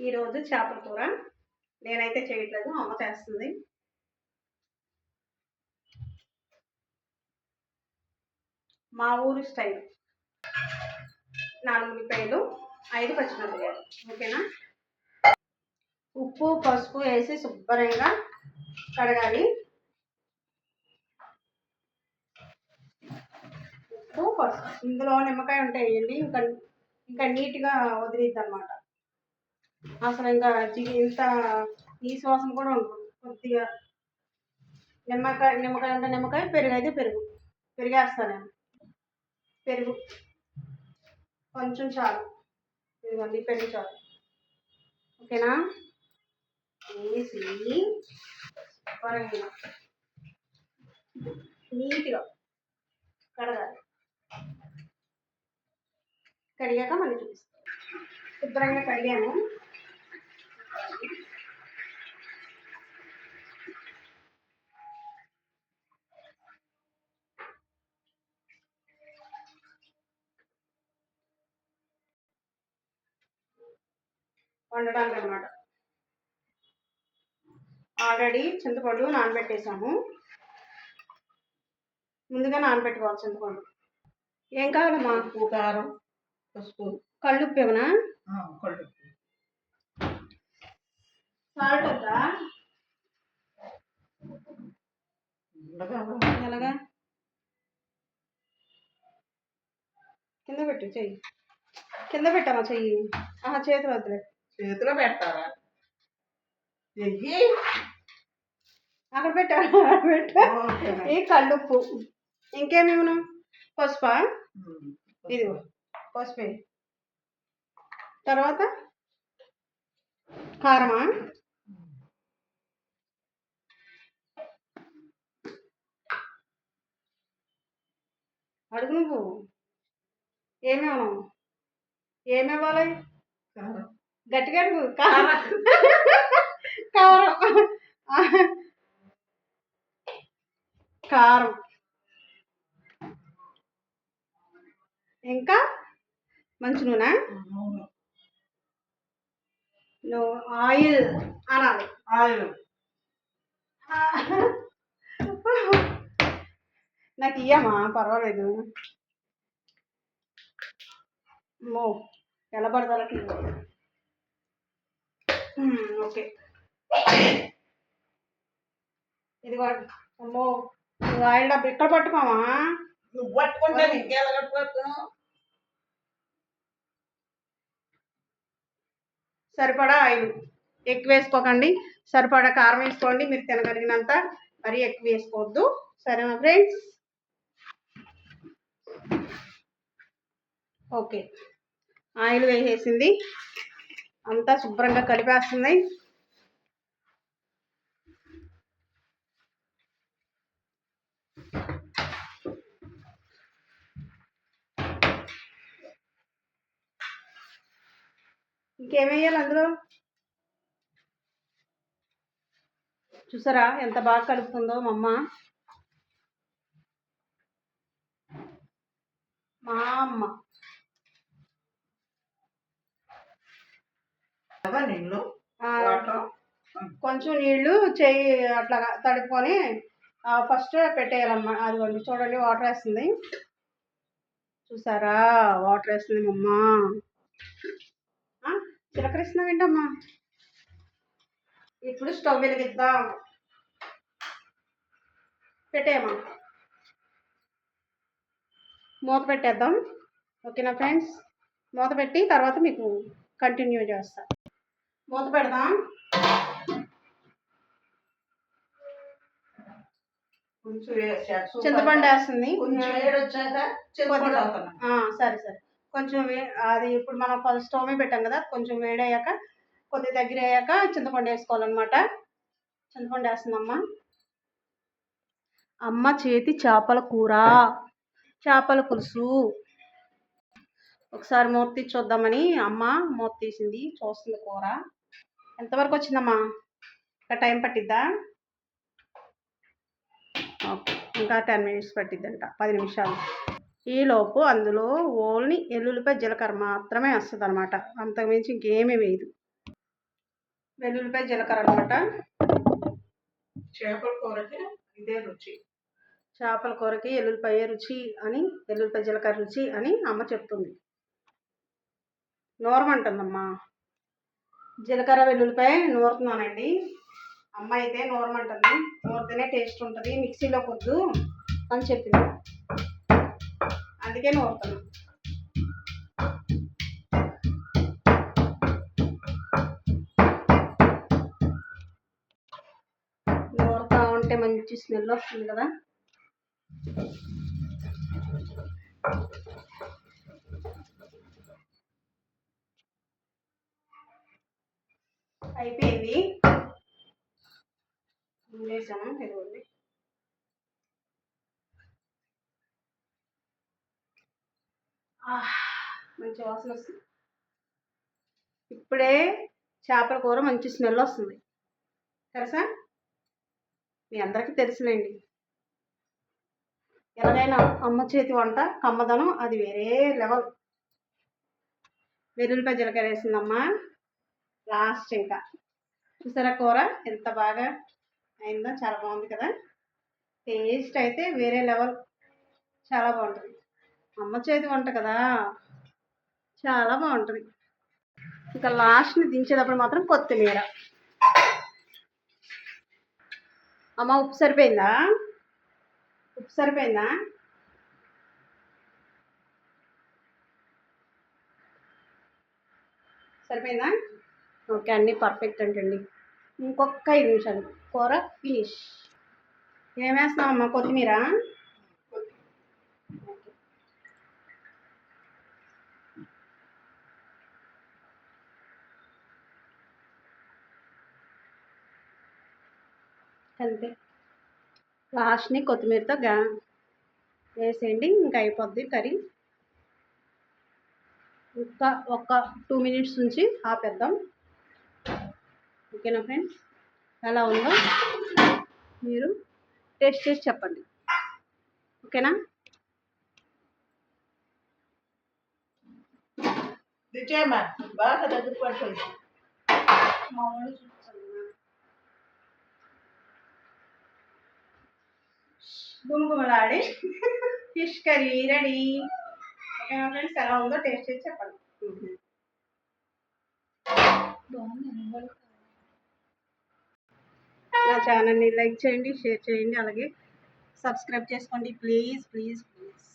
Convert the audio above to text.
ఈరోజు చేపల కూర నేనైతే చేయట్లేదు, అమ్మ చేస్తుంది. మా ఊరు స్టైల్. 4 ఉల్లిపాయలు, 5 పచ్చిమిరపకాయలు. ఓకేనా? ఉప్పు పసుపు వేసి శుభ్రంగా కడగాలి. ఉప్పు పసుపు, ఇందులో నిమ్మకాయ ఉంటాయండి. ఇంకా నీట్గా వదిలిద్ది అనమాట. అసలు ఇంకా ఇంత నీసు వాసన కూడా ఉంటుంది. కొద్దిగా నిమ్మకాయ ఉంటే నిమ్మకాయ, పెరుగు అయితే పెరిగేస్తాను నేను. పెరుగు కొంచెం చాలు, ఇదిగోండి పెరుగు చాలు. ఓకేనా? వేసి నీట్గా కడగాలి. కడిగాక మళ్ళీ చూపిస్తాను. శుభ్రంగా కడిగాను. వండడానికి అనమాట. ఆల్రెడీ చింతపండు నానబెట్టేసాము. ముందుగా నానబెట్టుకోవాలి చింతపండు. ఏం కావాలమ్మా? ఉప్పు, కారం, పసుపు. కళ్ళుప్పు ఏమన్నా? కళ్ళుప్పు. సాల్ట్ వద్దా? ఎలాగా? కింద పెట్టు చెయ్యి. కింద పెట్టామా చెయ్యి? చేతిలో వద్దులే. చేతిలో పెట్టారా? చెయ్యి అక్కడ పెట్టాను. ఈ కళ్ళుప్పు. ఇంకేమేమను? పసుపా? ఇది పసుపు. తర్వాత కారమా? అడుగు నువ్వు. ఏమేవాలి? గట్టిగా అడుగు. కారం. కారం. ఇంకా మంచి నూనె. ఆయిల్ అనాలి. ఆయిల్ నాకు ఇయ్యమా, పర్వాలేదు. ఎలా పడతారా? ఓకే. ఇది అమ్మో, ఆయిల్ డబ్బు ఇక్కడ పట్టుకోమా. నువ్వు పట్టుకుంటే ఇంకెలా పట్టుకోవచ్చు? సరిపడా ఆయిల్ ఎక్కువ వేసుకోకండి. సరిపడా కారం వేసుకోండి, మీరు తినగలిగినంత. మరీ ఎక్కువ వేసుకోవద్దు. సరేనా ఫ్రెండ్స్? ఓకే, ఆయిల్ వేసేసింది. అంతా శుభ్రంగా కలిపేస్తుంది. ఇంకేమేయాలి అందులో? చూసారా ఎంత బాగా కలుపుతుందో మా అమ్మ. కొంచెం నీళ్లు చెయ్యి అట్లా తడుపుకొని ఫస్ట్ పెట్టేయాలమ్మా. అదిగోండి చూడండి, వాటర్ వేస్తుంది. చూసారా వాటర్ వేస్తుంది మా అమ్మ. చిలకరిస్తున్నావు ఏంటమ్మా? ఇప్పుడు స్టవ్ వెలిగిద్దాం. పెట్టేయమ్మా, మూత పెట్టేద్దాం. ఓకేనా ఫ్రెండ్స్? మూత పెట్టి తర్వాత మీకు కంటిన్యూ చేస్తా. మూత పెడదాం. చింతపండు వేస్తుంది. సరే. కొంచెం అది ఇప్పుడు మనం ఫస్ట్ స్టవ్ మీద పెట్టాం కదా, కొంచెం వేడయ్యాక కొద్దిగా దగ్గర అయ్యాక చింతపండు వేసుకోవాలన్నమాట. చింతపండు వేస్తుందమ్మా. అమ్మ చేతి చేపల కూర, చేపల పులుసు. ఒకసారి మూత తీసి చూద్దామని అమ్మ మూత తీసింది, చూస్తుంది కూర. ఎంతవరకు వచ్చిందమ్మా? ఇంకా టైం పట్టిద్దా? ఇంకా 10 minutes పట్టిద్దంట, 10 నిమిషాలు. ఈలోపు అందులో ఓన్లీ ఎల్లుల్లిపాయ జీలకర్ర మాత్రమే వస్తుంది అనమాట. అంతకుమించి ఇంకేమీ వేయదు. వెల్లుల్లిపాయ జీలకర్ర అనమాట. చేపల కూరకి ఇదే రుచి. చేపల కూరకి ఎల్లుల్లిపాయ రుచి అని, వెల్లుల్లిపాయ జీలకర్ర రుచి అని అమ్మ చెప్తుంది. నూరమంటుందమ్మా. జీలకర్ర వెల్లుల్లిపాయ నూరుతున్నానండి. అమ్మ అయితే నూరమంటుంది. నూరితేనే టేస్ట్ ఉంటుంది, మిక్సీలో కొద్దు అని చెప్పింది, అందుకే నూరుతున్నాను. నూరుతా ఉంటే మంచి స్మెల్ వస్తుంది కదా. అయిపోయింది, వేసాము. ఇదిగోండి, మంచి వాసన వస్తుంది. ఇప్పుడే చేపల కూర మంచి స్మెల్ వస్తుంది తెలుసా. మీ అందరికీ తెలుసులేండి. ఎలాగైనా అమ్మ చేతి వంట కమ్మదనం అది వేరే లెవెల్. వెల్లుల్లిపాయ జీలకర్ర వేసిందమ్మా లాస్ట్. ఇంకా చూసారా కూర ఎంత బాగా అయిందో, చాలా బాగుంది కదా. టేస్ట్ అయితే వేరే లెవెల్, చాలా బాగుంటుంది. అమ్మ చేతి వంట కదా, చాలా బాగుంటుంది. ఇంకా లాస్ట్ని దించేటప్పుడు మాత్రం కొత్తిమీర. అమ్మ ఉప్పు సరిపోయిందా? ఉప్పు సరిపోయిందా? సరిపోయిందా? ఓకే, అన్నీ పర్ఫెక్ట్ అంటండి. ఇంకొక 5 నిమిషాలు కూర ఫినిష్. ఏం వేస్తున్నావమ్మా? కొత్తిమీర. అంతే, లాస్ట్ని కొత్తిమీరతో వేసేయండి, ఇంకా అయిపోద్ది కర్రీ. ఇంకా ఒక 2 మినిట్స్ నుంచి ఆపేద్దాం. ఓకేనా ఫ్రెండ్స్? ఎలా ఉందో మీరు టేస్ట్ చేసి చెప్పండి. ఓకేనా? దిచేయమ్మా, బాగా దగ్గర పడుతుంది. మా వాళ్ళు చూపించాలి, గుమగుమలాడి ఫిష్ కర్రీ రెడీ. ఓకేనా ఫ్రెండ్స్? ఎలా ఉందో టేస్ట్ చేసి చెప్పండి. నా ఛానల్ని లైక్ చేయండి, షేర్ చేయండి, అలాగే సబ్స్క్రైబ్ చేసుకోండి ప్లీజ్ ప్లీజ్ ప్లీజ్.